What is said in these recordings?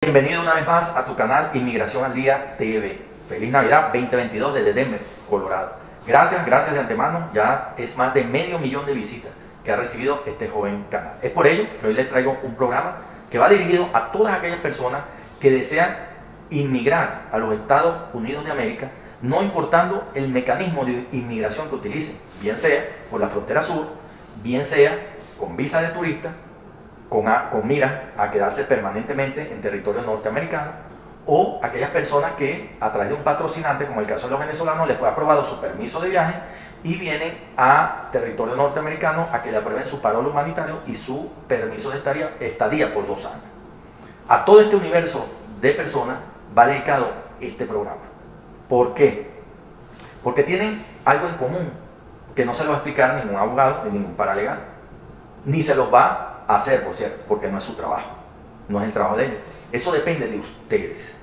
Bienvenido una vez más a tu canal Inmigración al Día TV. Feliz Navidad 2022 desde Denver, Colorado. Gracias de antemano. Ya es más de 500,000 de visitas que ha recibido este joven canal. Es por ello que hoy les traigo un programa que va dirigido a todas aquellas personas que desean inmigrar a los Estados Unidos de América, no importando el mecanismo de inmigración que utilicen, bien sea por la frontera sur, bien sea con visa de turista, con miras a quedarse permanentemente en territorio norteamericano, o aquellas personas que a través de un patrocinante, como el caso de los venezolanos, les fue aprobado su permiso de viaje y vienen a territorio norteamericano a que le aprueben su parol humanitario y su permiso de estadía por 2 años. A todo este universo de personas va dedicado este programa. ¿Por qué? Porque tienen algo en común que no se lo va a explicar ningún abogado ni ningún paralegal, ni se los va a hacer, por cierto, porque no es su trabajo, no es el trabajo de ellos. Eso depende de ustedes,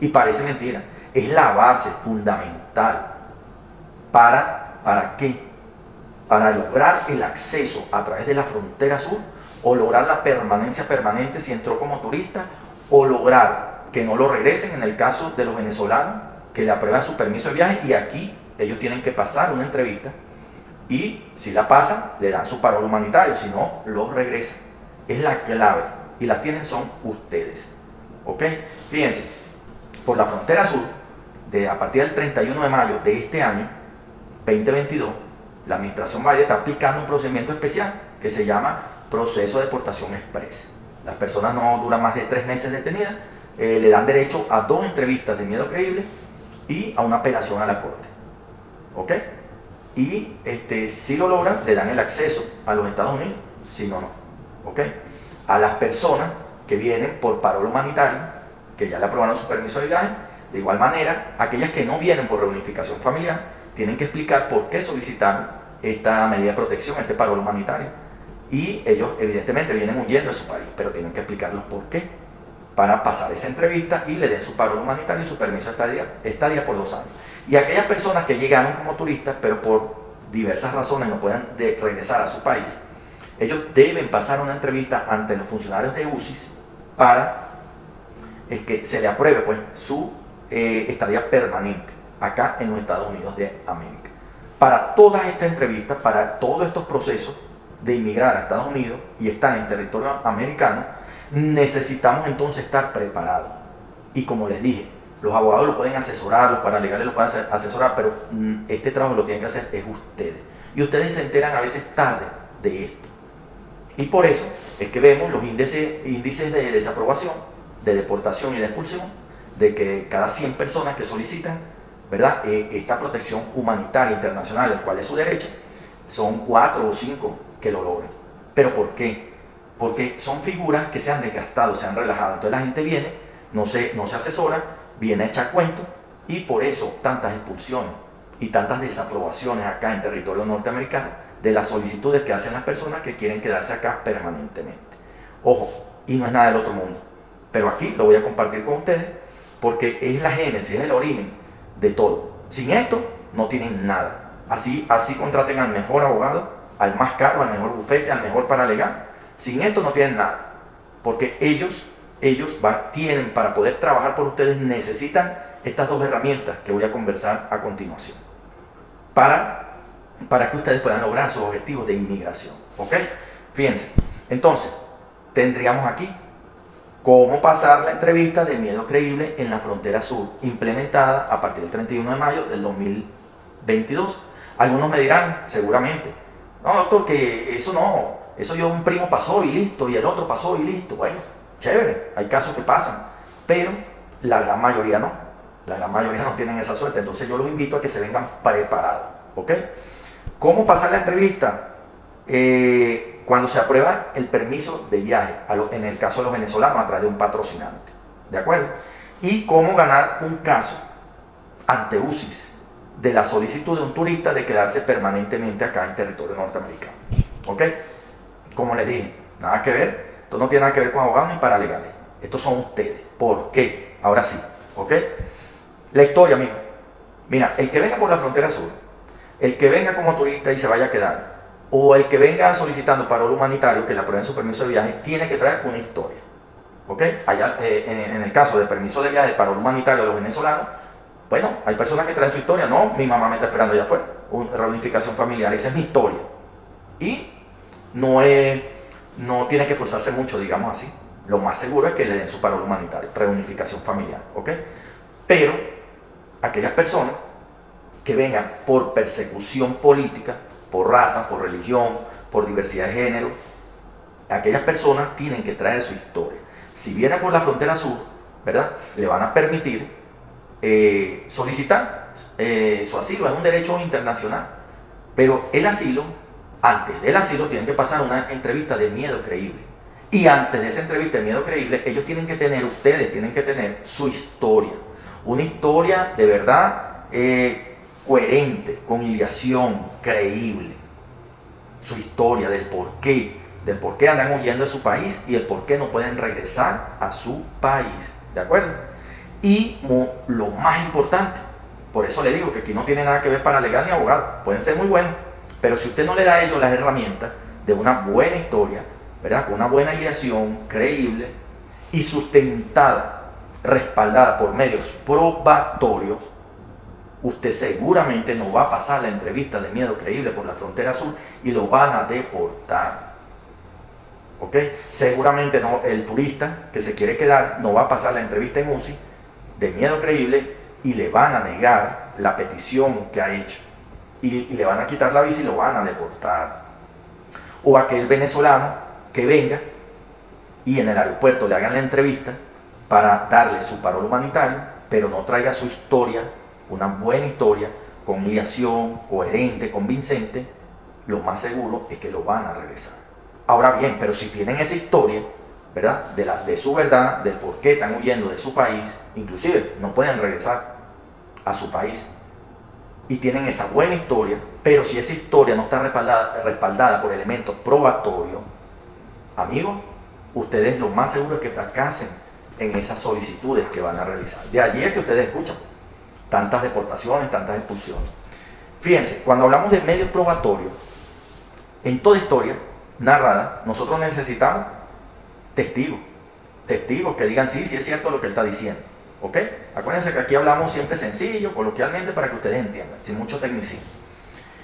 y parece mentira, es la base fundamental. ¿Para qué? Para lograr el acceso a través de la frontera sur, o lograr la permanencia permanente si entró como turista, o lograr que no lo regresen en el caso de los venezolanos que le aprueban su permiso de viaje y aquí ellos tienen que pasar una entrevista y si la pasan le dan su parol humanitario, si no los regresan. Es la clave y la tienen son ustedes. ¿Ok? Fíjense, por la frontera sur, a partir del 31 de mayo de este año 2022, la administración Biden está aplicando un procedimiento especial que se llama proceso de deportación express. Las personas no duran más de 3 meses detenidas, le dan derecho a 2 entrevistas de miedo creíble y a una apelación a la corte. ¿Ok? Y si lo logran, le dan el acceso a los Estados Unidos, si no, no. ¿Ok? A las personas que vienen por parol humanitario, que ya le aprobaron su permiso de viaje, de igual manera, aquellas que no vienen por reunificación familiar, tienen que explicar por qué solicitaron esta medida de protección, este parol humanitario. Y ellos, evidentemente, vienen huyendo de su país, pero tienen que explicarlos por qué, para pasar esa entrevista y le den su parol humanitario y su permiso de estadía por 2 años. Y aquellas personas que llegaron como turistas, pero por diversas razones no pueden regresar a su país, ellos deben pasar una entrevista ante los funcionarios de UCIS para que se le apruebe pues, su estadía permanente acá en los Estados Unidos de América. Para todas estas entrevistas, para todos estos procesos de inmigrar a Estados Unidos y estar en territorio americano, necesitamos entonces estar preparados. Y como les dije, los abogados lo pueden asesorar, los paralegales lo pueden asesorar, pero este trabajo lo tienen que hacer es ustedes. Y ustedes se enteran a veces tarde de esto. Y por eso es que vemos los índices de desaprobación, de deportación y de expulsión, de que cada 100 personas que solicitan, ¿verdad?, esta protección humanitaria internacional, el cual es su derecho, son 4 o 5 que lo logran. ¿Pero por qué? Porque son figuras que se han desgastado, se han relajado. Entonces la gente viene, no se asesora, viene a echar cuentos y por eso tantas expulsiones y tantas desaprobaciones acá en territorio norteamericano de las solicitudes que hacen las personas que quieren quedarse acá permanentemente. Ojo, y no es nada del otro mundo, pero aquí lo voy a compartir con ustedes porque es la génesis, es el origen de todo. Sin esto no tienen nada. Así contraten al mejor abogado, al más caro, al mejor bufete, al mejor paralegal. Sin esto no tienen nada, porque ellos tienen, para poder trabajar por ustedes, necesitan estas 2 herramientas que voy a conversar a continuación, para que ustedes puedan lograr sus objetivos de inmigración. ¿Ok? Fíjense, entonces, tendríamos aquí cómo pasar la entrevista de miedo creíble en la frontera sur, implementada a partir del 31 de mayo del 2022. Algunos me dirán, seguramente, no, doctor, que eso no, eso yo un primo pasó y listo, y el otro pasó y listo. Bueno, chévere, hay casos que pasan, pero la gran mayoría no. La gran mayoría no tienen esa suerte. Entonces yo los invito a que se vengan preparados. ¿Ok? ¿Cómo pasar la entrevista? Cuando se aprueba el permiso de viaje, en el caso de los venezolanos, a través de un patrocinante. ¿De acuerdo? Y cómo ganar un caso ante UCIS de la solicitud de un turista de quedarse permanentemente acá en territorio norteamericano. ¿Ok? Como les dije, nada que ver, esto no tiene nada que ver con abogados ni paralegales. Estos son ustedes. ¿Por qué? Ahora sí. ¿Ok? La historia, amigo. Mira, el que venga por la frontera sur, el que venga como turista y se vaya a quedar, o el que venga solicitando parol humanitario, que le aprueben su permiso de viaje, tiene que traer una historia. ¿ok? Allá, en el caso de permiso de viaje para humanitario de los venezolanos, bueno, hay personas que traen su historia, no, mi mamá me está esperando allá afuera, reunificación familiar, esa es mi historia. Y no tiene que esforzarse mucho, digamos así. Lo más seguro es que le den su paro humanitario, reunificación familiar, ¿ok? Pero aquellas personas que vengan por persecución política, por raza, por religión, por diversidad de género, aquellas personas tienen que traer su historia. Si vienen por la frontera sur, ¿verdad? Le van a permitir solicitar su asilo, es un derecho internacional. Pero el asilo, antes del asilo, tienen que pasar una entrevista de miedo creíble. Y antes de esa entrevista de miedo creíble, ellos tienen que tener, ustedes tienen que tener su historia. Una historia de verdad coherente, con hilación, creíble. Su historia del por qué andan huyendo de su país y el por qué no pueden regresar a su país. ¿De acuerdo? Y lo más importante, por eso le digo que aquí no tiene nada que ver paralegal ni abogado. Pueden ser muy buenos, pero si usted no le da a ellos las herramientas de una buena historia, ¿verdad? Con una buena ideación, creíble y sustentada, respaldada por medios probatorios, usted seguramente no va a pasar la entrevista de miedo creíble por la frontera sur y lo van a deportar. ¿Ok? Seguramente no, el turista que se quiere quedar no va a pasar la entrevista en UCI de miedo creíble y le van a negar la petición que ha hecho. Y le van a quitar la visa y lo van a deportar. O aquel venezolano que venga y en el aeropuerto le hagan la entrevista para darle su paro humanitario, pero no traiga su historia, una buena historia, con ideación, coherente, convincente, lo más seguro es que lo van a regresar. Ahora bien, pero si tienen esa historia, ¿verdad? De su verdad, del por qué están huyendo de su país, inclusive no pueden regresar a su país, y tienen esa buena historia, pero si esa historia no está respaldada por elementos probatorios, amigos, ustedes lo más seguro es que fracasen en esas solicitudes que van a realizar. De allí es que ustedes escuchan tantas deportaciones, tantas expulsiones. Fíjense, cuando hablamos de medios probatorios, en toda historia narrada, nosotros necesitamos testigos que digan sí es cierto lo que él está diciendo. ¿Ok? Acuérdense que aquí hablamos siempre sencillo, coloquialmente, para que ustedes entiendan, sin mucho tecnicismo.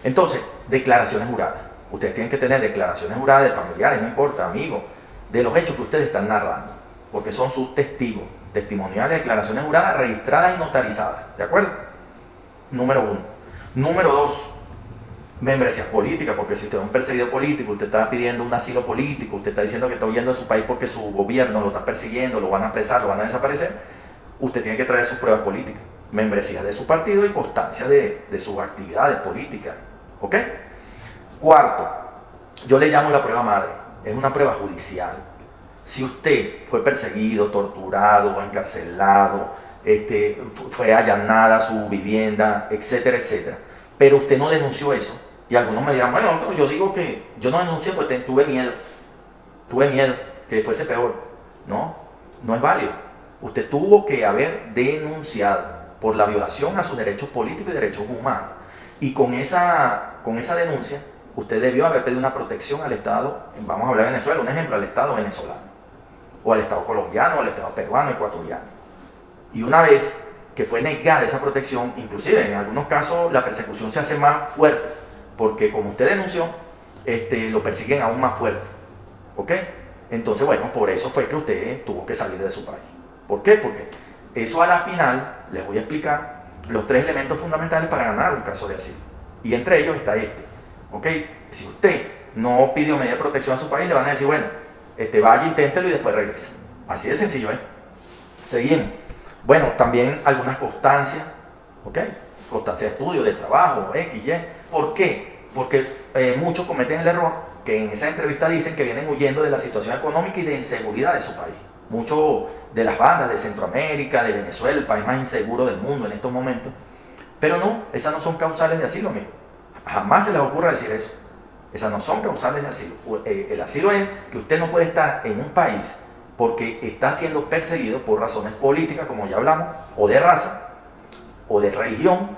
Entonces, declaraciones juradas. Ustedes tienen que tener declaraciones juradas de familiares, no importa, amigos, de los hechos que ustedes están narrando, porque son sus testigos, testimoniales, declaraciones juradas registradas y notarizadas. ¿De acuerdo? Número 1. Número 2. Membresía política, porque si usted es un perseguido político, usted está pidiendo un asilo político, usted está diciendo que está huyendo de su país porque su gobierno lo está persiguiendo, lo van a apresar, lo van a desaparecer, usted tiene que traer sus pruebas políticas, membresía de su partido y constancia de sus actividades políticas. ¿Ok? Cuarto, yo le llamo la prueba madre, es una prueba judicial. Si usted fue perseguido, torturado o encarcelado, fue allanada su vivienda, etcétera, etcétera, pero usted no denunció eso, y algunos me dirán, bueno, yo digo que yo no denuncié porque tuve miedo que fuese peor. No es válido. Usted tuvo que haber denunciado por la violación a sus derechos políticos y derechos humanos. Y con esa denuncia, usted debió haber pedido una protección al Estado, vamos a hablar de Venezuela, un ejemplo, al Estado venezolano, o al Estado colombiano, o al Estado peruano, ecuatoriano. Y una vez que fue negada esa protección, inclusive en algunos casos la persecución se hace más fuerte, porque como usted denunció, lo persiguen aún más fuerte. ¿Ok? Entonces, bueno, por eso fue que usted tuvo que salir de su país. ¿Por qué? Porque eso a la final, les voy a explicar los 3 elementos fundamentales para ganar un caso de asilo. Y entre ellos está ¿ok? Si usted no pidió medida de protección a su país, le van a decir, bueno, vaya, inténtelo y después regresa. Así de sencillo, ¿eh? Seguimos. Bueno, también algunas constancias, ¿ok? Constancia de estudio, de trabajo, X, Y. ¿Por qué? Porque muchos cometen el error que en esa entrevista dicen que vienen huyendo de la situación económica y de inseguridad de su país. Muchos de las bandas de Centroamérica, de Venezuela, el país más inseguro del mundo en estos momentos. Pero no, esas no son causales de asilo, amigo. Jamás se les ocurra decir eso. Esas no son causales de asilo. El asilo es que usted no puede estar en un país porque está siendo perseguido por razones políticas, como ya hablamos, o de raza, o de religión,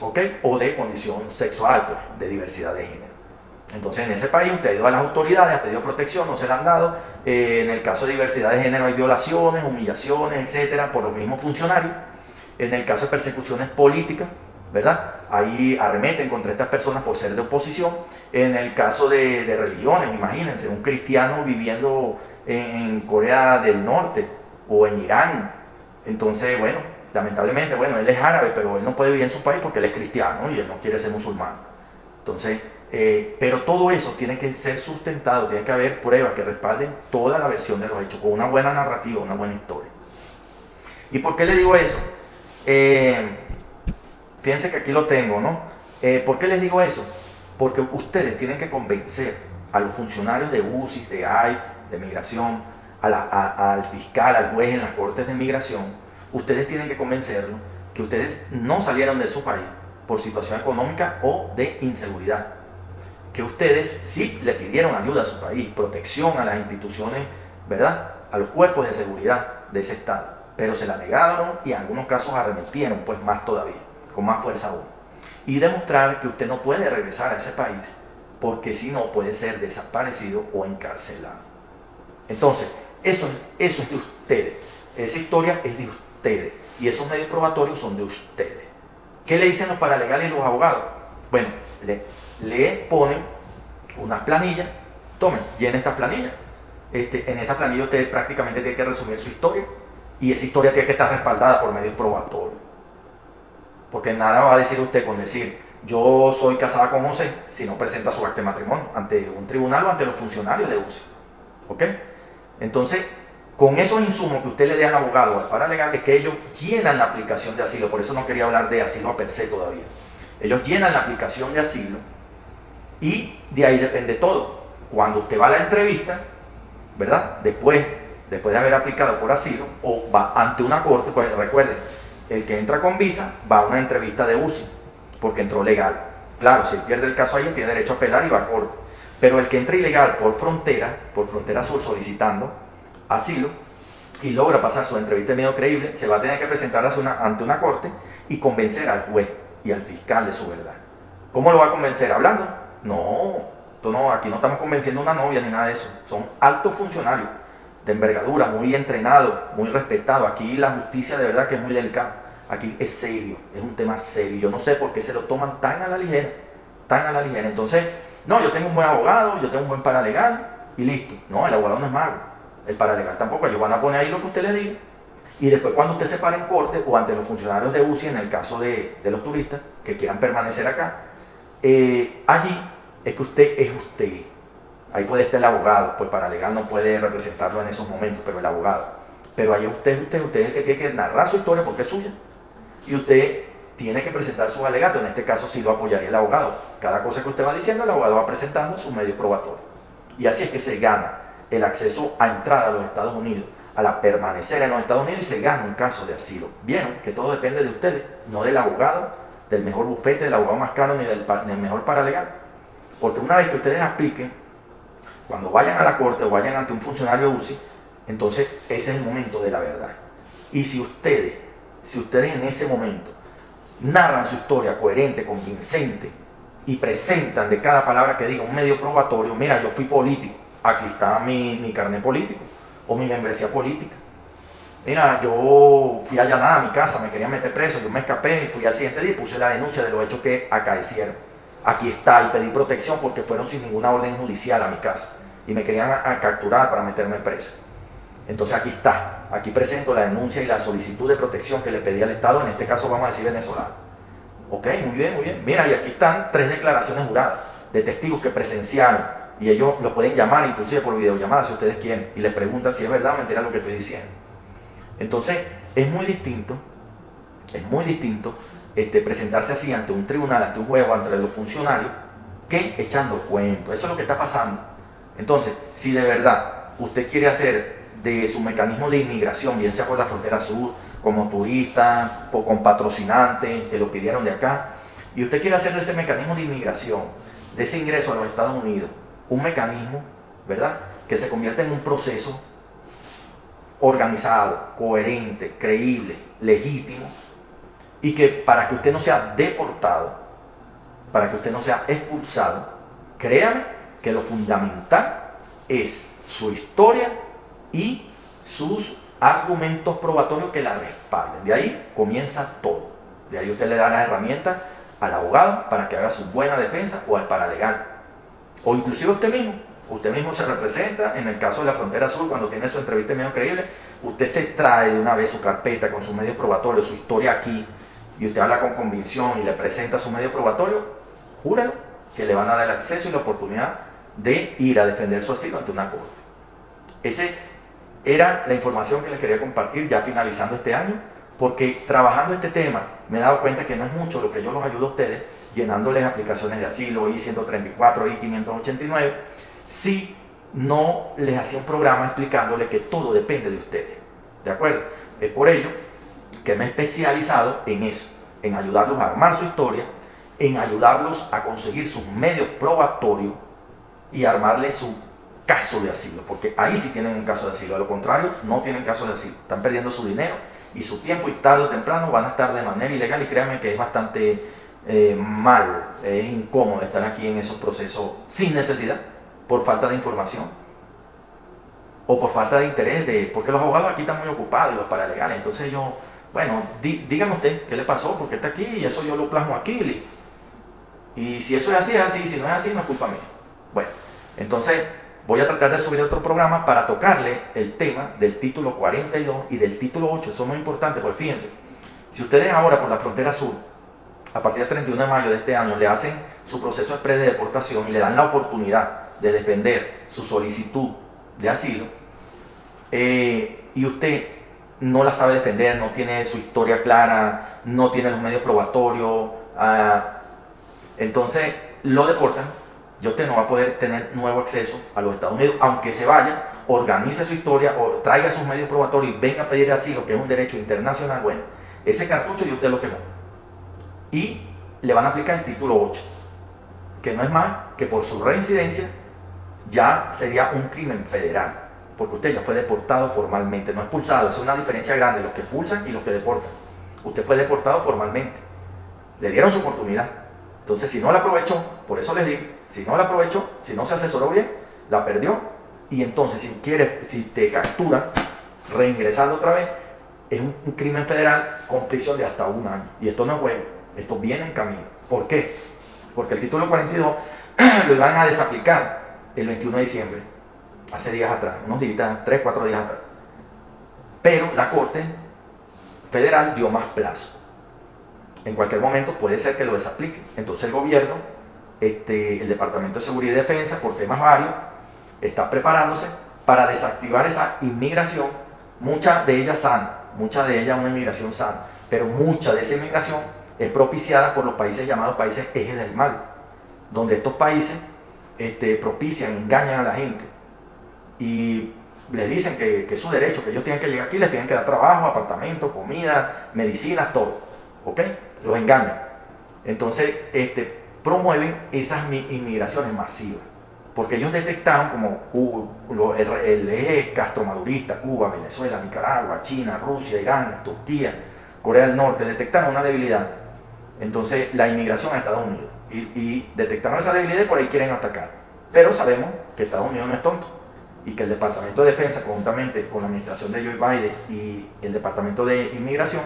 ¿ok? O de condición sexual, pues, de diversidad de género. Entonces, en ese país usted ha ido a las autoridades, ha pedido protección, no se la han dado. En el caso de diversidad de género hay violaciones, humillaciones, etcétera, por los mismos funcionarios. En el caso de persecuciones políticas, ¿verdad? Ahí arremeten contra estas personas por ser de oposición. En el caso de religiones, imagínense, un cristiano viviendo en Corea del Norte o en Irán. Entonces, bueno, lamentablemente, bueno, él es árabe, pero él no puede vivir en su país porque él es cristiano y él no quiere ser musulmán. Entonces, pero todo eso tiene que ser sustentado, tiene que haber pruebas que respalden toda la versión de los hechos, con una buena narrativa, una buena historia. ¿Y por qué le digo eso? Fíjense que aquí lo tengo, ¿no? ¿Por qué les digo eso? Porque ustedes tienen que convencer a los funcionarios de UCI, de AIF, de Migración, al fiscal, al juez en las cortes de migración. Ustedes tienen que convencerlos que ustedes no salieron de su país por situación económica o de inseguridad. Que ustedes sí le pidieron ayuda a su país, protección a las instituciones, ¿verdad? A los cuerpos de seguridad de ese estado, pero se la negaron y en algunos casos arremetieron, pues más todavía, con más fuerza aún. Y demostrar que usted no puede regresar a ese país porque si no puede ser desaparecido o encarcelado. Entonces, eso es de ustedes. Esa historia es de ustedes y esos medios probatorios son de ustedes. ¿Qué le dicen los paralegales y los abogados? Bueno, le ponen unas planillas, tomen, llenen estas planillas. En esa planilla usted prácticamente tiene que resumir su historia y esa historia tiene que estar respaldada por medios probatorios. Porque nada va a decir usted con decir, yo soy casada con José, si no presenta su acta de matrimonio ante un tribunal o ante los funcionarios de UCI. ¿Ok? Entonces, con esos insumos que usted le dé al abogado o al paralegal, es que ellos llenan la aplicación de asilo. Por eso no quería hablar de asilo a per se todavía. Ellos llenan la aplicación de asilo y de ahí depende todo. Cuando usted va a la entrevista, ¿verdad? Después de haber aplicado por asilo o va ante una corte, pues recuerden, el que entra con visa va a una entrevista de UCI porque entró legal. Claro, si él pierde el caso ahí, él tiene derecho a apelar y va a corte. Pero el que entra ilegal por frontera sur solicitando asilo y logra pasar su entrevista de medio creíble, se va a tener que presentar ante una corte y convencer al juez y al fiscal de su verdad. ¿Cómo lo va a convencer? ¿Hablando? No, aquí no estamos convenciendo a una novia ni nada de eso. Son altos funcionarios de envergadura, muy entrenados, muy respetados. Aquí la justicia de verdad que es muy delicada. Aquí es serio, es un tema serio. Yo no sé por qué se lo toman tan a la ligera, tan a la ligera. Entonces, no, yo tengo un buen abogado, yo tengo un buen paralegal y listo. No, el abogado no es mago, el paralegal tampoco. Ellos van a poner ahí lo que usted les diga. Y después cuando usted se para en corte o ante los funcionarios de UCI, en el caso de los turistas que quieran permanecer acá, allí es que usted es usted. Ahí puede estar el abogado, pues paralegal no puede representarlo en esos momentos, pero el abogado. Pero ahí usted es el que tiene que narrar su historia porque es suya. Y usted tiene que presentar sus alegatos, en este caso sí lo apoyaría el abogado. Cada cosa que usted va diciendo, el abogado va presentando su medio probatorio. Y así es que se gana el acceso a entrar a los Estados Unidos, a permanecer en los Estados Unidos y se gana un caso de asilo. Vieron que todo depende de ustedes, no del abogado, del mejor bufete, del abogado más caro ni del mejor paralegal. Porque una vez que ustedes apliquen, cuando vayan a la corte o vayan ante un funcionario UCI, entonces ese es el momento de la verdad. Y si ustedes en ese momento narran su historia coherente, convincente y presentan de cada palabra que diga un medio probatorio, mira, yo fui político, aquí está mi carnet político o mi membresía política. Mira, yo fui allanada a mi casa, me querían meter preso, yo me escapé y fui al siguiente día y puse la denuncia de los hechos que acaecieron. Aquí está, y pedí protección porque fueron sin ninguna orden judicial a mi casa y me querían capturar para meterme preso. Entonces aquí está, aquí presento la denuncia y la solicitud de protección que le pedí al Estado, en este caso vamos a decir venezolano. Ok, muy bien, muy bien. Mira, y aquí están 3 declaraciones juradas de testigos que presenciaron y ellos lo pueden llamar inclusive por videollamada si ustedes quieren y les preguntan si es verdad o mentira lo que estoy diciendo. Entonces es muy distinto presentarse así ante un tribunal, ante un juez o ante los funcionarios que echando cuentos. Eso es lo que está pasando. Entonces, si de verdad usted quiere hacer de su mecanismo de inmigración, bien sea por la frontera sur, como turista, o con patrocinantes que lo pidieron de acá, y usted quiere hacer de ese mecanismo de inmigración, de ese ingreso a los Estados Unidos, un mecanismo, ¿verdad?, que se convierta en un proceso organizado, coherente, creíble, legítimo, y que para que usted no sea deportado, para que usted no sea expulsado, Créame que lo fundamental es su historia y sus argumentos probatorios que la respalden. De ahí comienza todo. De ahí usted le da las herramientas al abogado para que haga su buena defensa, o al paralegal, o inclusive usted mismo se representa. En el caso de la Frontera Sur, cuando tiene su entrevista medio creíble, usted se trae de una vez su carpeta con sus medios probatorios, su historia aquí, y usted habla con convicción y le presenta su medio probatorio. Júralo que le van a dar el acceso y la oportunidad de ir a defender su asilo ante una corte. Esa era la información que les quería compartir ya finalizando este año, porque trabajando este tema me he dado cuenta que no es mucho lo que yo los ayudo a ustedes, llenándoles aplicaciones de asilo, I-134, I-589, si no les hacía un programa explicándoles que todo depende de ustedes. ¿De acuerdo? Es por ello que me he especializado en eso, en ayudarlos a armar su historia, en ayudarlos a conseguir sus medios probatorios y armarles su caso de asilo, porque ahí sí tienen un caso de asilo. A lo contrario, no tienen caso de asilo, están perdiendo su dinero y su tiempo, y tarde o temprano van a estar de manera ilegal, y créanme que es bastante mal, es incómodo estar aquí en esos procesos sin necesidad, por falta de información o por falta de interés, porque los abogados aquí están muy ocupados y los paralegales. Entonces yo, bueno, dígame usted qué le pasó, porque está aquí, y eso yo lo plasmo aquí, listo. Y si eso es así, si no es así, no es culpa mía. Bueno, entonces voy a tratar de subir otro programa para tocarle el tema del título 42 y del título 8. Eso es muy importante, porque fíjense, si ustedes ahora por la Frontera Sur, a partir del 31 de mayo de este año, le hacen su proceso exprés de deportación y le dan la oportunidad de defender su solicitud de asilo, y usted no la sabe defender, no tiene su historia clara, no tiene los medios probatorios, entonces lo deportan, y usted no va a poder tener nuevo acceso a los Estados Unidos, aunque se vaya, organice su historia, o traiga sus medios probatorios y venga a pedir asilo, que es un derecho internacional. Bueno, ese cartucho y usted lo quemó. Y le van a aplicar el título 8, que no es más que por su reincidencia ya sería un crimen federal, porque usted ya fue deportado formalmente, no expulsado. Es una diferencia grande, los que expulsan y los que deportan. Usted fue deportado formalmente, le dieron su oportunidad. Entonces, si no la aprovechó, por eso les digo, si no la aprovechó, si no se asesoró bien, la perdió. Y entonces, si te capturan reingresando otra vez, es un crimen federal con prisión de hasta 1 año. Y esto no es juego, esto viene en camino. ¿Por qué? Porque el título 42 lo iban a desaplicar el 21 de diciembre, hace días atrás, unos días, 3, 4 días atrás. Pero la Corte Federal dio más plazo. En cualquier momento puede ser que lo desaplique. Entonces el gobierno, el Departamento de Seguridad y Defensa, por temas varios, está preparándose para desactivar esa inmigración, mucha de ella sana, mucha de ella una inmigración sana, pero mucha de esa inmigración es propiciada por los países llamados países eje del mal, donde estos países propician, engañan a la gente y le dicen que es su derecho, que ellos tienen que llegar aquí, les tienen que dar trabajo, apartamento, comida, medicinas, todo, ¿ok? Los engañan. Entonces promueven esas inmigraciones masivas, porque ellos detectaron como el eje castromadurista, Cuba, Venezuela, Nicaragua, China, Rusia, Irán, Turquía, Corea del Norte, detectaron una debilidad. Entonces la inmigración a Estados Unidos, y detectaron esa debilidad y por ahí quieren atacar. Pero sabemos que Estados Unidos no es tonto, y que el Departamento de Defensa, conjuntamente con la administración de Joe Biden y el Departamento de Inmigración,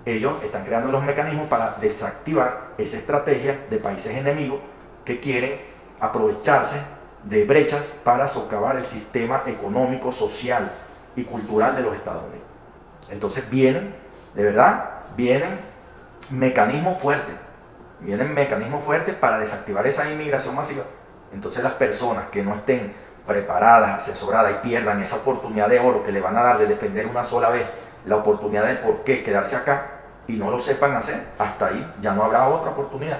ellos están creando los mecanismos para desactivar esa estrategia de países enemigos que quieren aprovecharse de brechas para socavar el sistema económico, social y cultural de los Estados Unidos. Entonces vienen, de verdad, vienen mecanismos fuertes para desactivar esa inmigración masiva. Entonces las personas que no estén preparadas, asesoradas, y pierdan esa oportunidad de oro que le van a dar de defender una sola vez la oportunidad de por qué quedarse acá, y no lo sepan hacer, hasta ahí ya no habrá otra oportunidad.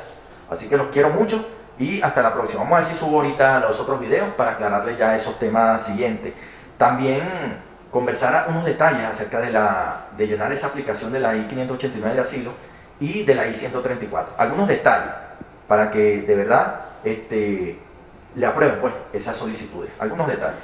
Así que los quiero mucho y hasta la próxima. Vamos a ver si subo ahorita los otros videos para aclararles ya esos temas siguientes. También conversar unos detalles acerca de llenar esa aplicación de la I-589 de asilo y de la I-134. Algunos detalles para que de verdad le aprueben pues esas solicitudes. Algunos detalles.